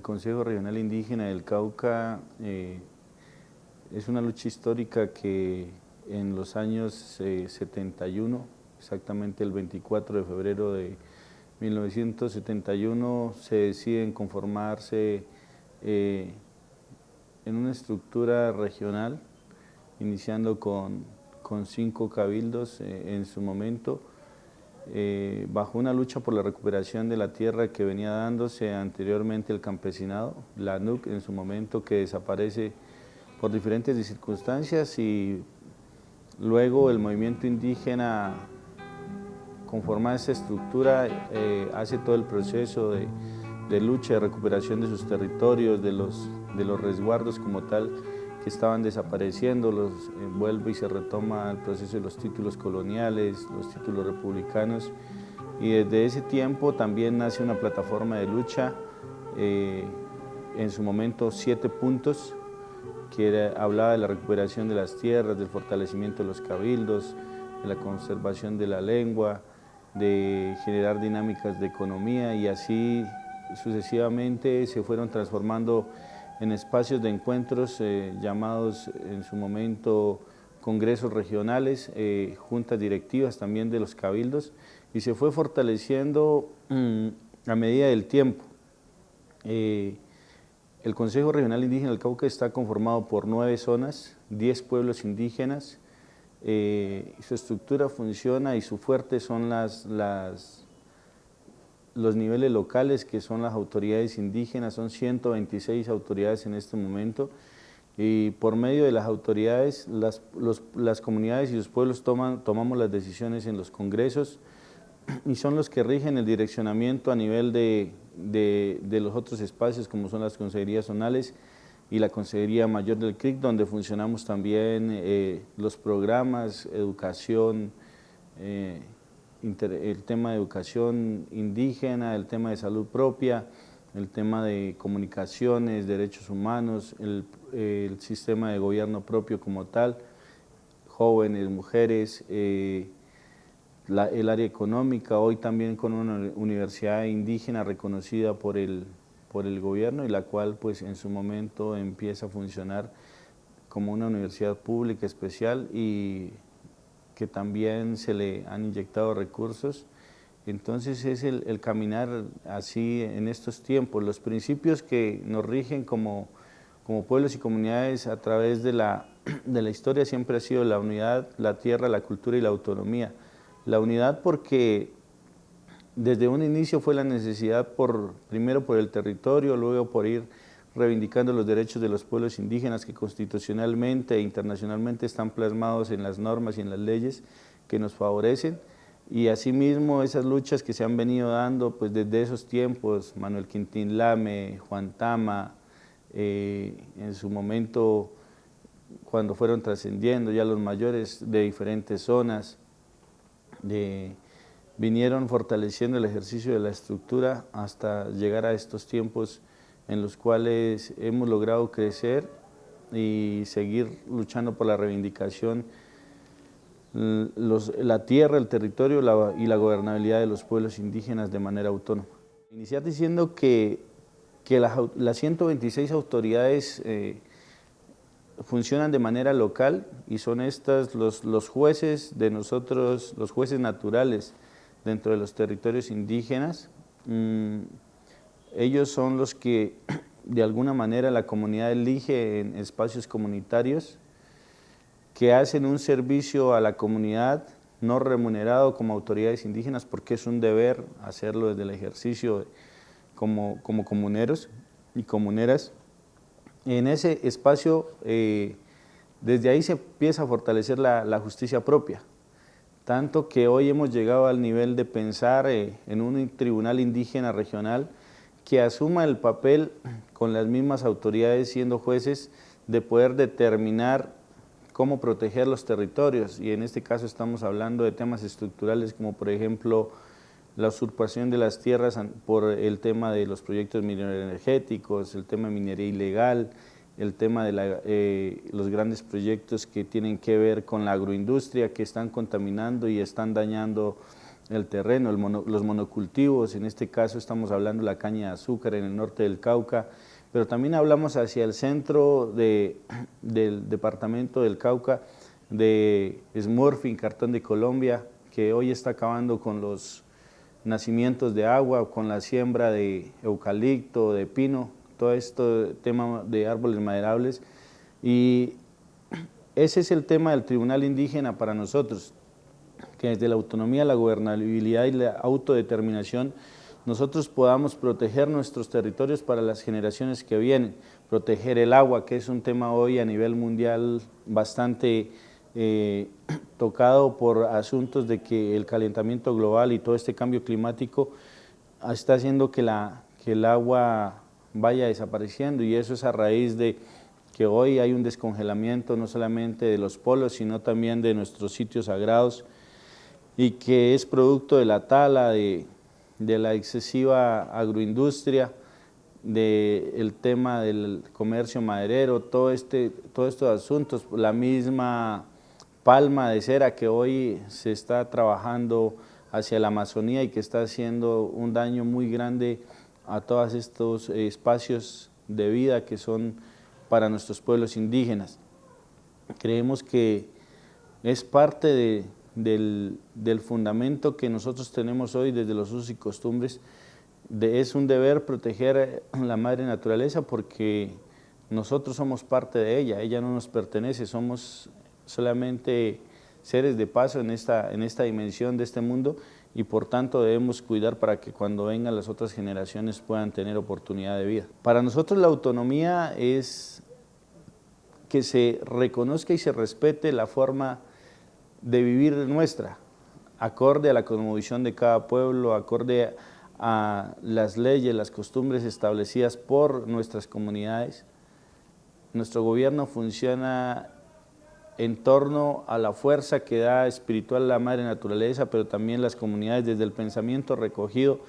Consejo Regional Indígena del Cauca es una lucha histórica que en los años 71, exactamente el 24 de febrero de 1971, se deciden conformarse en una estructura regional, iniciando con 5 cabildos en su momento, bajo una lucha por la recuperación de la tierra que venía dándose anteriormente el campesinado, la NUC en su momento, que desaparece por diferentes circunstancias, y luego el movimiento indígena, conformada esta estructura, hace todo el proceso de lucha, de recuperación de sus territorios, de los resguardos como tal que estaban desapareciendo, los vuelve y se retoma el proceso de los títulos coloniales, los títulos republicanos, y desde ese tiempo también nace una plataforma de lucha, en su momento 7 puntos, que hablaba de la recuperación de las tierras, del fortalecimiento de los cabildos, de la conservación de la lengua, de generar dinámicas de economía, y así sucesivamente se fueron transformando en espacios de encuentros llamados en su momento congresos regionales, juntas directivas también de los cabildos, y se fue fortaleciendo a medida del tiempo. El Consejo Regional Indígena del Cauca está conformado por 9 zonas, 10 pueblos indígenas. Su estructura funciona y su fuerte son los niveles locales, que son las autoridades indígenas. Son 126 autoridades en este momento, y por medio de las autoridades las comunidades y los pueblos tomamos las decisiones en los congresos, y son los que rigen el direccionamiento a nivel de los otros espacios, como son las consejerías zonales y la Consejería Mayor del CRIC, donde funcionamos también los programas, educación, el tema de educación indígena, el tema de salud propia, el tema de comunicaciones, derechos humanos, el sistema de gobierno propio como tal, jóvenes, mujeres, el área económica, hoy también con una universidad indígena reconocida por el gobierno, y la cual pues en su momento empieza a funcionar como una universidad pública especial, y que también se le han inyectado recursos. Entonces es el caminar así en estos tiempos. Los principios que nos rigen como pueblos y comunidades a través de la historia siempre ha sido la unidad, la tierra, la cultura y la autonomía. La unidad porque desde un inicio fue la necesidad primero por el territorio, luego por ir reivindicando los derechos de los pueblos indígenas que constitucionalmente e internacionalmente están plasmados en las normas y en las leyes que nos favorecen, y asimismo esas luchas que se han venido dando pues desde esos tiempos, Manuel Quintín Lame, Juan Tama, en su momento cuando fueron trascendiendo ya los mayores de diferentes zonas, vinieron fortaleciendo el ejercicio de la estructura hasta llegar a estos tiempos en los cuales hemos logrado crecer y seguir luchando por la reivindicación, la tierra, el territorio y la gobernabilidad de los pueblos indígenas de manera autónoma. Iniciar diciendo que las 126 autoridades funcionan de manera local, y son estas los jueces de nosotros, los jueces naturales dentro de los territorios indígenas. Ellos son los que de alguna manera la comunidad elige en espacios comunitarios, que hacen un servicio a la comunidad no remunerado como autoridades indígenas, porque es un deber hacerlo desde el ejercicio como comuneros y comuneras. En ese espacio, desde ahí se empieza a fortalecer la justicia propia, tanto que hoy hemos llegado al nivel de pensar en un tribunal indígena regional que asuma el papel con las mismas autoridades siendo jueces de poder determinar cómo proteger los territorios, y en este caso estamos hablando de temas estructurales como por ejemplo la usurpación de las tierras por el tema de los proyectos mineroenergéticos, el tema de minería ilegal, el tema de los grandes proyectos que tienen que ver con la agroindustria, que están contaminando y están dañando el terreno, los monocultivos, en este caso estamos hablando de la caña de azúcar en el norte del Cauca, pero también hablamos hacia el centro del departamento del Cauca, de Smurfing, Cartón de Colombia, que hoy está acabando con los nacimientos de agua, con la siembra de eucalipto, de pino, todo esto tema de árboles maderables, y ese es el tema del Tribunal Indígena para nosotros, que desde la autonomía, la gobernabilidad y la autodeterminación nosotros podamos proteger nuestros territorios para las generaciones que vienen, proteger el agua, que es un tema hoy a nivel mundial bastante tocado por asuntos de que el calentamiento global y todo este cambio climático está haciendo que el agua vaya desapareciendo, y eso es a raíz de que hoy hay un descongelamiento no solamente de los polos, sino también de nuestros sitios sagrados, y que es producto de la tala, de la excesiva agroindustria, del tema del comercio maderero, todos estos asuntos, la misma palma de cera que hoy se está trabajando hacia la Amazonía y que está haciendo un daño muy grande a todos estos espacios de vida que son para nuestros pueblos indígenas. Creemos que es parte del fundamento que nosotros tenemos hoy desde los usos y costumbres. Es un deber proteger la madre naturaleza porque nosotros somos parte de ella no nos pertenece, somos solamente seres de paso en esta dimensión de este mundo, y por tanto debemos cuidar para que cuando vengan las otras generaciones puedan tener oportunidad de vida. Para nosotros la autonomía es que se reconozca y se respete la forma de vivir nuestra, acorde a la cosmovisión de cada pueblo, acorde a las leyes, las costumbres establecidas por nuestras comunidades. Nuestro gobierno funciona en torno a la fuerza que da espiritual la madre naturaleza, pero también las comunidades desde el pensamiento recogido,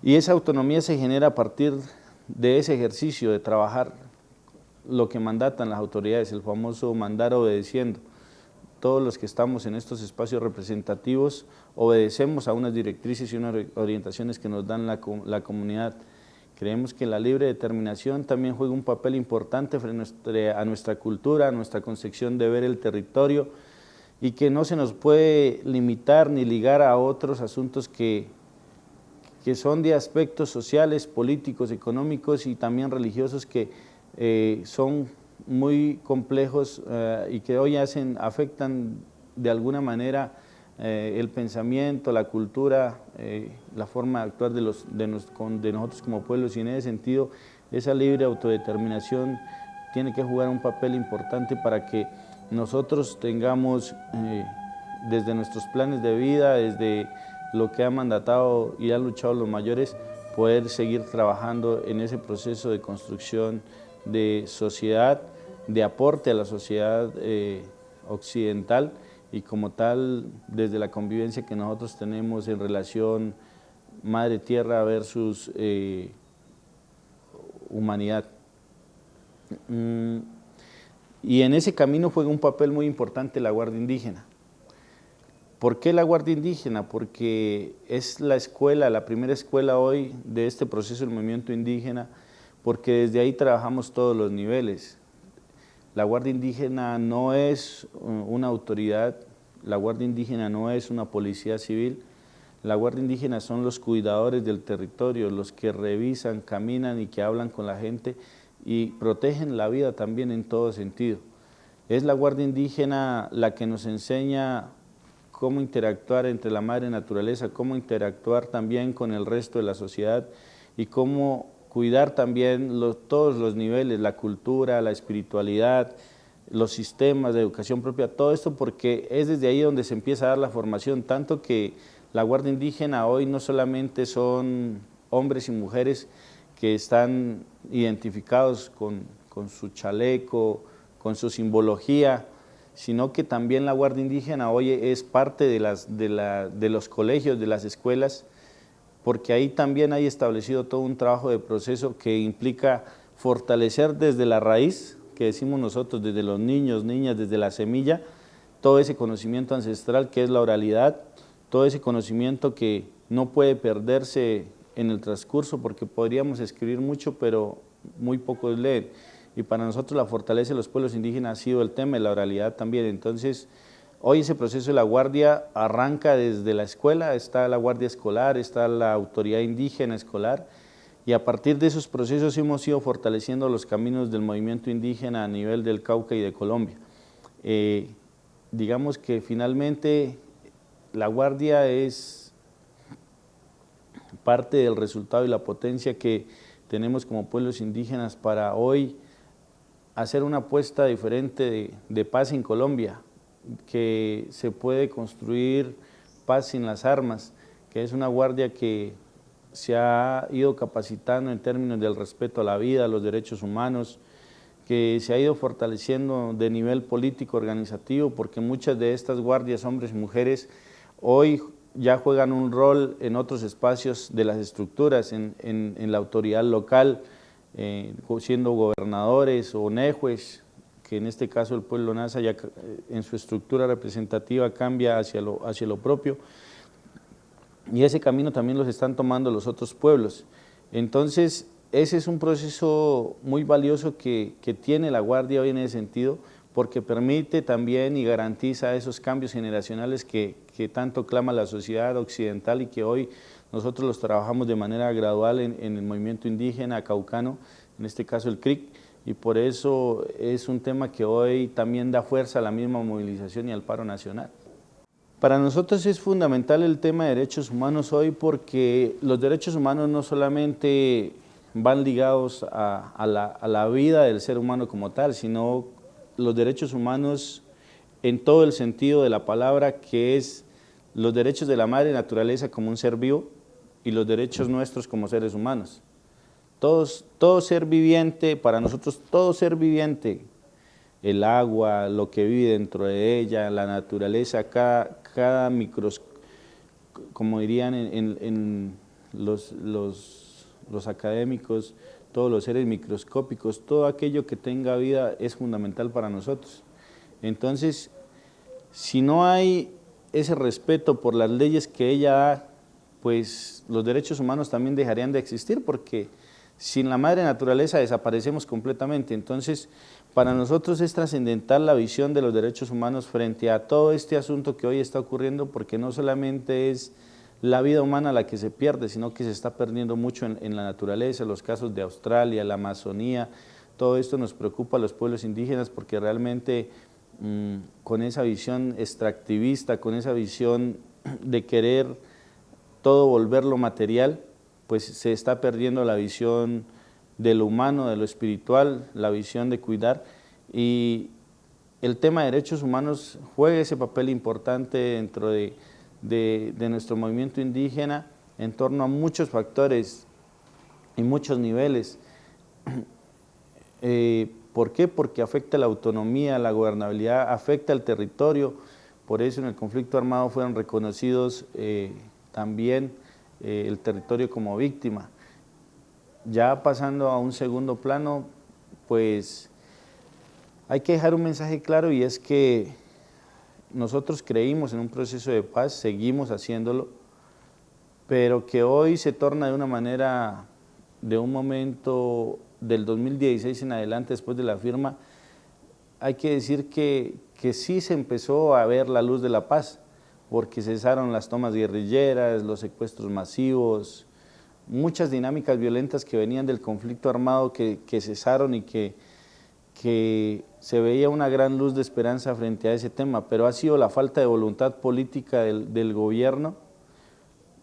y esa autonomía se genera a partir de ese ejercicio de trabajar lo que mandatan las autoridades, el famoso mandar obedeciendo. Todos los que estamos en estos espacios representativos obedecemos a unas directrices y unas orientaciones que nos dan la comunidad. Creemos que la libre determinación también juega un papel importante frente a nuestra cultura, a nuestra concepción de ver el territorio, y que no se nos puede limitar ni ligar a otros asuntos que son de aspectos sociales, políticos, económicos y también religiosos que son muy complejos y que hoy afectan de alguna manera el pensamiento, la cultura, la forma de actuar de nosotros como pueblos, y en ese sentido esa libre autodeterminación tiene que jugar un papel importante para que nosotros tengamos desde nuestros planes de vida, desde lo que han mandatado y han luchado los mayores, poder seguir trabajando en ese proceso de construcción de sociedad, de aporte a la sociedad occidental, y como tal desde la convivencia que nosotros tenemos en relación madre tierra versus humanidad. Y en ese camino juega un papel muy importante la Guardia Indígena. ¿Por qué la Guardia Indígena? Porque es la escuela, la primera escuela hoy de este proceso del movimiento indígena, porque desde ahí trabajamos todos los niveles. La Guardia Indígena no es una autoridad, la Guardia Indígena no es una policía civil, la Guardia Indígena son los cuidadores del territorio, los que revisan, caminan y que hablan con la gente y protegen la vida también en todo sentido. Es la Guardia Indígena la que nos enseña cómo interactuar entre la madre naturaleza, cómo interactuar también con el resto de la sociedad y cómo cuidar también todos los niveles, la cultura, la espiritualidad, los sistemas de educación propia, todo esto porque es desde ahí donde se empieza a dar la formación, tanto que la Guardia Indígena hoy no solamente son hombres y mujeres que están identificados con su chaleco, con su simbología, sino que también la Guardia Indígena hoy es parte de los colegios, de las escuelas, porque ahí también hay establecido todo un trabajo de proceso que implica fortalecer desde la raíz, que decimos nosotros, desde los niños, niñas, desde la semilla, todo ese conocimiento ancestral que es la oralidad, todo ese conocimiento que no puede perderse en el transcurso, porque podríamos escribir mucho, pero muy pocos leen. Y para nosotros la fortaleza de los pueblos indígenas ha sido el tema de la oralidad también. Entonces, hoy ese proceso de la guardia arranca desde la escuela, está la guardia escolar, está la autoridad indígena escolar, y a partir de esos procesos hemos ido fortaleciendo los caminos del movimiento indígena a nivel del Cauca y de Colombia. Digamos que finalmente la guardia es parte del resultado y la potencia que tenemos como pueblos indígenas para hoy hacer una apuesta diferente de paz en Colombia, que se puede construir paz sin las armas, que es una guardia que se ha ido capacitando en términos del respeto a la vida, a los derechos humanos, que se ha ido fortaleciendo de nivel político organizativo, porque muchas de estas guardias, hombres y mujeres, hoy ya juegan un rol en otros espacios de las estructuras, en la autoridad local, siendo gobernadores o nejues, que en este caso el pueblo Nasa ya en su estructura representativa cambia hacia lo propio, y ese camino también los están tomando los otros pueblos. Entonces, ese es un proceso muy valioso que tiene la Guardia hoy en ese sentido, porque permite también y garantiza esos cambios generacionales que tanto clama la sociedad occidental y que hoy nosotros los trabajamos de manera gradual en el movimiento indígena caucano, en este caso el CRIC, y por eso es un tema que hoy también da fuerza a la misma movilización y al paro nacional. Para nosotros es fundamental el tema de derechos humanos hoy, porque los derechos humanos no solamente van ligados a la vida del ser humano como tal, sino los derechos humanos en todo el sentido de la palabra, que es los derechos de la madre naturaleza como un ser vivo y los derechos nuestros como seres humanos. Todo ser viviente, para nosotros todo ser viviente, el agua, lo que vive dentro de ella, la naturaleza, cada como dirían en los académicos, todos los seres microscópicos, todo aquello que tenga vida es fundamental para nosotros. Entonces, si no hay ese respeto por las leyes que ella da, pues los derechos humanos también dejarían de existir, porque sin la madre naturaleza desaparecemos completamente. Entonces, para nosotros es trascendental la visión de los derechos humanos frente a todo este asunto que hoy está ocurriendo, porque no solamente es la vida humana la que se pierde, sino que se está perdiendo mucho en la naturaleza, los casos de Australia, la Amazonía, todo esto nos preocupa a los pueblos indígenas, porque realmente con esa visión extractivista, con esa visión de querer todo volverlo material, pues se está perdiendo la visión de lo humano, de lo espiritual, la visión de cuidar, y el tema de derechos humanos juega ese papel importante dentro de nuestro movimiento indígena en torno a muchos factores y muchos niveles. ¿Por qué? Porque afecta la autonomía, la gobernabilidad, afecta el territorio, por eso en el conflicto armado fueron reconocidos también el territorio como víctima. Ya pasando a un segundo plano, pues hay que dejar un mensaje claro, y es que nosotros creímos en un proceso de paz, seguimos haciéndolo, pero que hoy se torna de una manera, de un momento del 2016 en adelante, después de la firma, hay que decir que sí se empezó a ver la luz de la paz, porque cesaron las tomas guerrilleras, los secuestros masivos, muchas dinámicas violentas que venían del conflicto armado que cesaron, y que se veía una gran luz de esperanza frente a ese tema, pero ha sido la falta de voluntad política del gobierno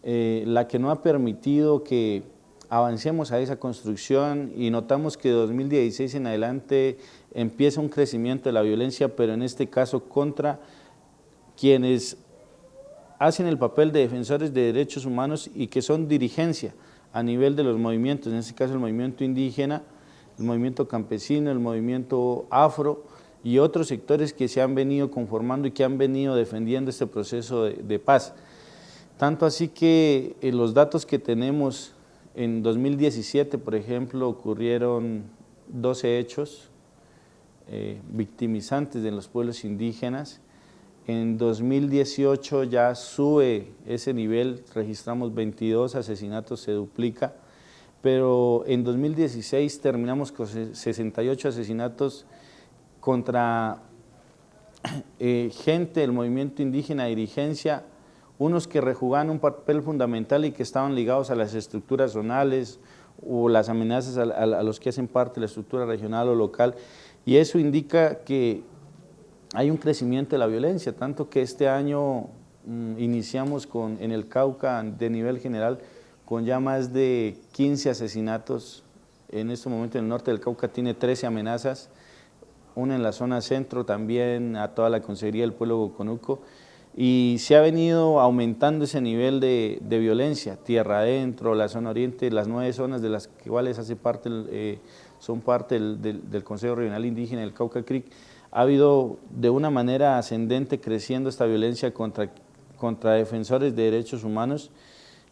la que no ha permitido que avancemos a esa construcción, y notamos que de 2016 en adelante empieza un crecimiento de la violencia, pero en este caso contra quienes hacen el papel de defensores de derechos humanos y que son dirigencia a nivel de los movimientos, en este caso el movimiento indígena, el movimiento campesino, el movimiento afro y otros sectores que se han venido conformando y que han venido defendiendo este proceso de paz. Tanto así que los datos que tenemos en 2017, por ejemplo, ocurrieron 12 hechos victimizantes de los pueblos indígenas, En 2018 ya sube ese nivel, registramos 22 asesinatos, se duplica, pero en 2016 terminamos con 68 asesinatos contra gente del movimiento indígena, dirigencia, unos que rejugaban un papel fundamental y que estaban ligados a las estructuras zonales o las amenazas a los que hacen parte de la estructura regional o local, y eso indica que hay un crecimiento de la violencia, tanto que este año iniciamos en el Cauca de nivel general con ya más de 15 asesinatos. En este momento en el norte del Cauca tiene 13 amenazas, una en la zona centro, también a toda la Consejería del Pueblo Coconuco, y se ha venido aumentando ese nivel de violencia, tierra adentro, la zona oriente, las 9 zonas de las cuales son parte del Consejo Regional Indígena del Cauca Creek. Ha habido de una manera ascendente creciendo esta violencia contra defensores de derechos humanos,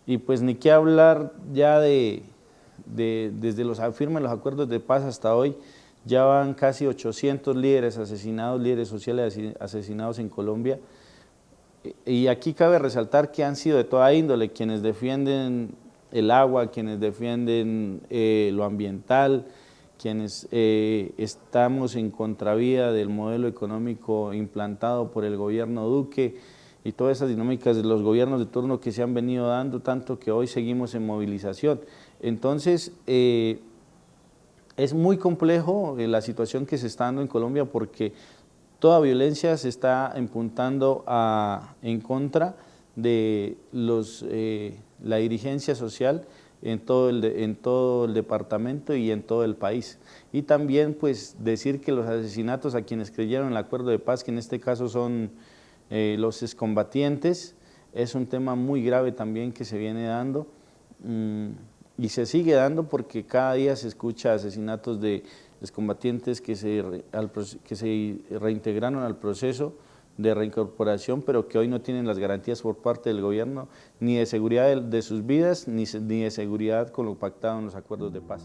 y pues ni qué hablar ya desde los firmes los acuerdos de paz hasta hoy. Ya van casi 800 líderes asesinados, líderes sociales asesinados en Colombia, y aquí cabe resaltar que han sido de toda índole, quienes defienden el agua, quienes defienden lo ambiental, quienes estamos en contravía del modelo económico implantado por el gobierno Duque, y todas esas dinámicas de los gobiernos de turno que se han venido dando, tanto que hoy seguimos en movilización. Entonces, es muy complejo la situación que se está dando en Colombia, porque toda violencia se está empuntando en contra de la dirigencia social en todo el departamento y en todo el país. Y también pues decir que los asesinatos a quienes creyeron en el acuerdo de paz, que en este caso son los excombatientes, es un tema muy grave también que se viene dando. Y se sigue dando porque cada día se escucha asesinatos de excombatientes que se reintegraron al proceso de reincorporación, pero que hoy no tienen las garantías por parte del gobierno, ni de seguridad de sus vidas, ni de seguridad con lo pactado en los acuerdos de paz.